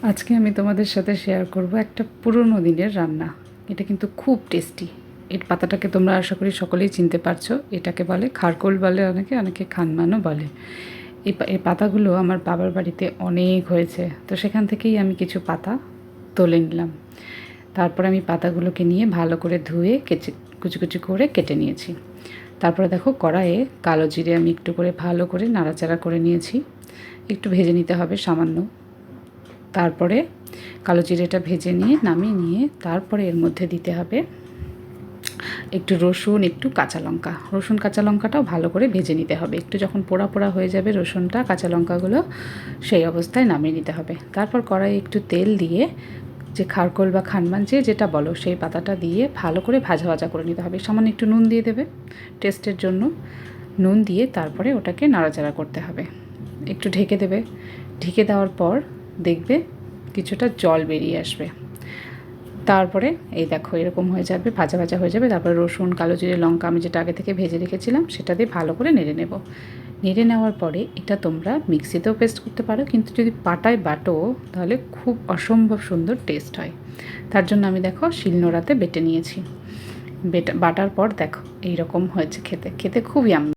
আজকে আমি তোমাদের সাথে শেয়ার করব একটা পুরনো দিনের রান্না। এটা কিন্তু খুব টেস্টি। এর পাতাটাকে তোমরা আশা করি সকলেই চিনতে পারছো। এটাকে বলে খারকোল বলে, অনেকে অনেকে খানমানও বলে। এই পাতাগুলো আমার বাবার বাড়িতে অনেক হয়েছে, তো সেখান থেকেই আমি কিছু পাতা তুলে নিলাম। তারপর আমি পাতাগুলোকে নিয়ে ভালো করে ধুয়ে কুচি কুচি করে কেটে নিয়েছি। তারপরে দেখো কড়াইয়ে কালো জিরে আমি একটু করে ভালো করে নাড়াচাড়া করে নিয়েছি। একটু ভেজে নিতে হবে সামান্য। তারপরে কালো জিরেটা ভেজে নিয়ে নামিয়ে নিয়ে তারপরে এর মধ্যে দিতে হবে একটু রসুন, একটু কাঁচা লঙ্কা। রসুন কাঁচা লঙ্কাটাও ভালো করে ভেজে নিতে হবে। একটু যখন পোড়া পোড়া হয়ে যাবে রসুনটা, কাঁচা লঙ্কাগুলো, সেই অবস্থায় নামিয়ে নিতে হবে। তারপর কড়াইয়ে একটু তেল দিয়ে যে খারকোল বা খানমান যে যেটা বলো সেই পাতাটা দিয়ে ভালো করে ভাজা ভাজা করে নিতে হবে। সামান্য একটু নুন দিয়ে দেবে টেস্টের জন্য। নুন দিয়ে তারপরে ওটাকে নাড়াচাড়া করতে হবে। একটু ঢেকে দেবে। ঢেকে দেওয়ার পর দেখবে কিছুটা জল বেরিয়ে আসবে। তারপরে এই দেখো এরকম হয়ে যাবে, ভাজা ভাজা হয়ে যাবে। তারপরে রসুন, কালো জিরে, লঙ্কা আমি যেটা আগে থেকে ভেজে রেখেছিলাম সেটা দিয়ে ভালো করে নেড়ে নেব। নেড়ে নেওয়ার পরে এটা তোমরা মিক্সিতেও পেস্ট করতে পারো, কিন্তু যদি পাটায় বাটো তাহলে খুব অসম্ভব সুন্দর টেস্ট হয়। তার জন্য আমি দেখো শিলনোড়াতে বেটে নিয়েছি। বাটার পর দেখো এইরকম হয়েছে, খেতে খেতে খুব ইয়াম্মি।